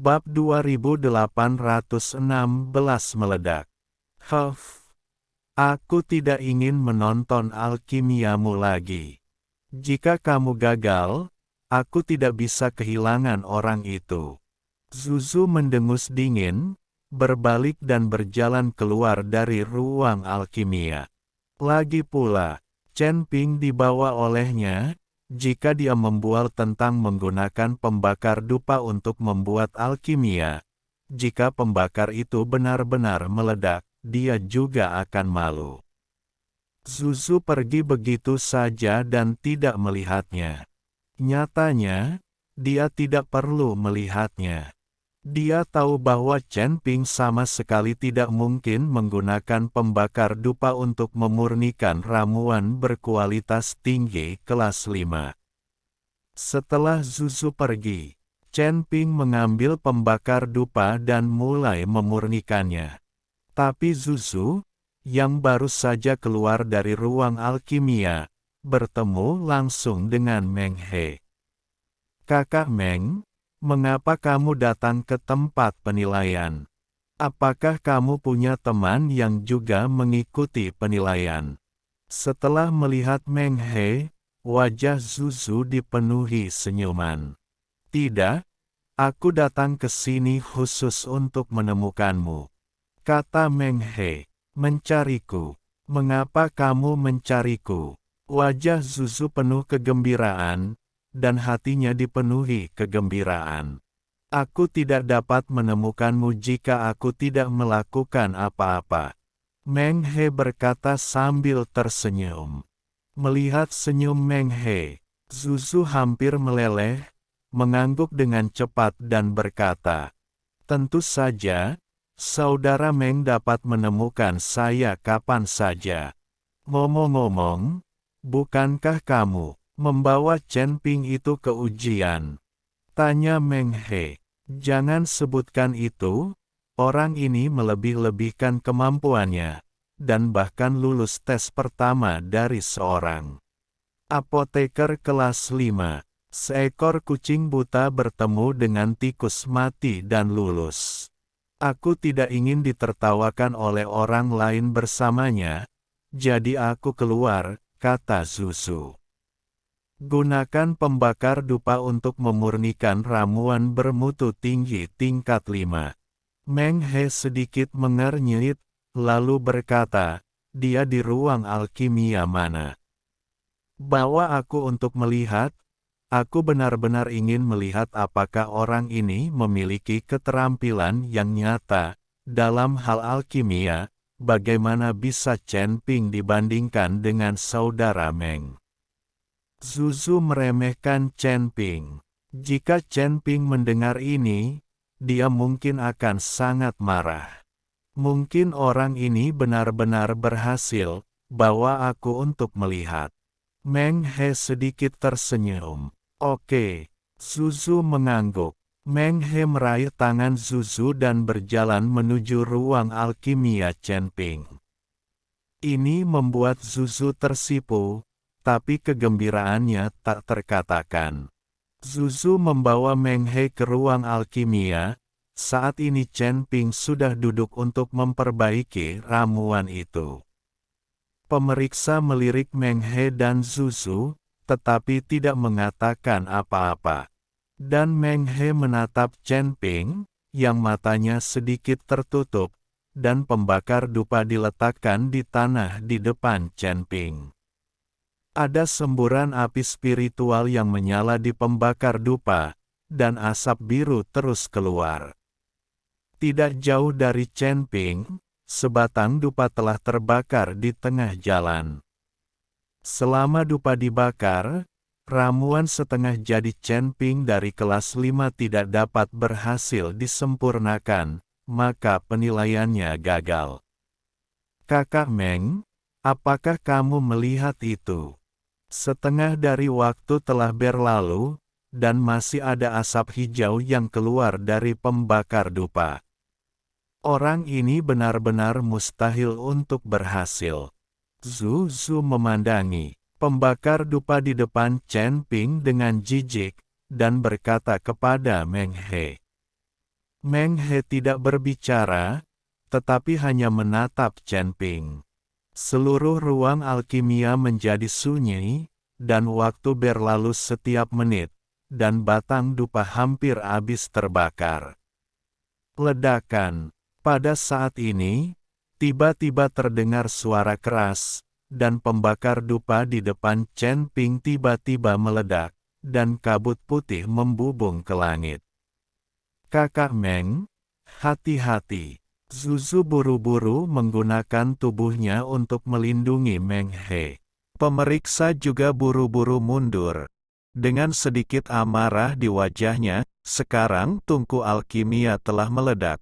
Bab 2816 meledak. Aku tidak ingin menonton alkimiamu lagi. Jika kamu gagal, aku tidak bisa kehilangan orang itu. Zuzu mendengus dingin, berbalik dan berjalan keluar dari ruang alkimia. Lagi pula, Chen Ping dibawa olehnya, jika dia membual tentang menggunakan pembakar dupa untuk membuat alkimia. Jika pembakar itu benar-benar meledak, dia juga akan malu. Zuzu pergi begitu saja dan tidak melihatnya. Nyatanya, dia tidak perlu melihatnya. Dia tahu bahwa Chen Ping sama sekali tidak mungkin menggunakan pembakar dupa untuk memurnikan ramuan berkualitas tinggi kelas 5. Setelah Zuzu pergi, Chen Ping mengambil pembakar dupa dan mulai memurnikannya. Tapi Zuzu, yang baru saja keluar dari ruang alkimia, bertemu langsung dengan Meng He. "Kakak Meng, mengapa kamu datang ke tempat penilaian? Apakah kamu punya teman yang juga mengikuti penilaian?" Setelah melihat Meng He, wajah Zuzu dipenuhi senyuman. "Tidak, aku datang ke sini khusus untuk menemukanmu," kata Meng He. "Mencariku? Mengapa kamu mencariku?" Wajah Zuzu penuh kegembiraan, dan hatinya dipenuhi kegembiraan. "Aku tidak dapat menemukanmu jika aku tidak melakukan apa-apa," Meng He berkata sambil tersenyum. Melihat senyum Meng He, Zuzu hampir meleleh, mengangguk dengan cepat dan berkata, "Tentu saja, Saudara Meng dapat menemukan saya kapan saja. Ngomong-ngomong, bukankah kamu membawa Chen Ping itu ke ujian?" tanya Meng He. "Jangan sebutkan itu, orang ini melebih-lebihkan kemampuannya, dan bahkan lulus tes pertama dari seorang apoteker kelas 5. Seekor kucing buta bertemu dengan tikus mati dan lulus. Aku tidak ingin ditertawakan oleh orang lain bersamanya, jadi aku keluar," kata Zuzu. "Gunakan pembakar dupa untuk memurnikan ramuan bermutu tinggi tingkat 5. Meng He sedikit mengernyit, lalu berkata, "Dia di ruang alkimia mana? Bawa aku untuk melihat." Aku benar-benar ingin melihat apakah orang ini memiliki keterampilan yang nyata dalam hal alkimia. Bagaimana bisa Chen Ping dibandingkan dengan saudara Meng? Zuzu meremehkan Chen Ping. Jika Chen Ping mendengar ini, dia mungkin akan sangat marah. Mungkin orang ini benar-benar berhasil bawa aku untuk melihat. Meng He sedikit tersenyum. "Oke." Zuzu mengangguk. Meng He meraih tangan Zuzu dan berjalan menuju ruang alkimia Chen Ping. Ini membuat Zuzu tersipu, tapi kegembiraannya tak terkatakan. Zuzu membawa Meng He ke ruang alkimia. Saat ini Chen Ping sudah duduk untuk memperbaiki ramuan itu. Pemeriksa melirik Meng He dan Zuzu, tetapi tidak mengatakan apa-apa. Dan Meng He menatap Chen Ping, yang matanya sedikit tertutup, dan pembakar dupa diletakkan di tanah di depan Chen Ping. Ada semburan api spiritual yang menyala di pembakar dupa, dan asap biru terus keluar. Tidak jauh dari Chen Ping, sebatang dupa telah terbakar di tengah jalan. Selama dupa dibakar, ramuan setengah jadi Chen Ping dari kelas 5 tidak dapat berhasil disempurnakan, maka penilaiannya gagal. "Kakak Meng, apakah kamu melihat itu? Setengah dari waktu telah berlalu, dan masih ada asap hijau yang keluar dari pembakar dupa. Orang ini benar-benar mustahil untuk berhasil." Zuzu memandangi pembakar dupa di depan Chen Ping dengan jijik, dan berkata kepada Meng He, Meng He tidak berbicara, tetapi hanya menatap Chen Ping. Seluruh ruang alkimia menjadi sunyi, dan waktu berlalu setiap menit, dan batang dupa hampir habis terbakar. Ledakan. Pada saat ini, tiba-tiba terdengar suara keras, dan pembakar dupa di depan Chen Ping tiba-tiba meledak, dan kabut putih membubung ke langit. Kakak Meng, hati-hati. Zuzu buru-buru menggunakan tubuhnya untuk melindungi Meng He. Pemeriksa juga buru-buru mundur. Dengan sedikit amarah di wajahnya, sekarang tungku alkimia telah meledak.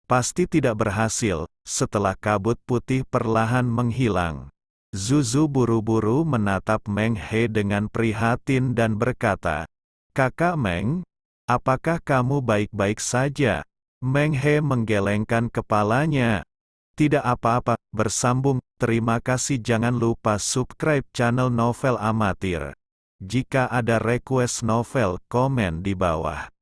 Pasti tidak berhasil, setelah kabut putih perlahan menghilang. Zuzu buru-buru menatap Meng He dengan prihatin dan berkata, "Kakak Meng, apakah kamu baik-baik saja?" Meng He menggelengkan kepalanya. Tidak apa-apa, bersambung. Terima kasih, jangan lupa subscribe channel Novel Amatir. Jika ada request novel, komen di bawah.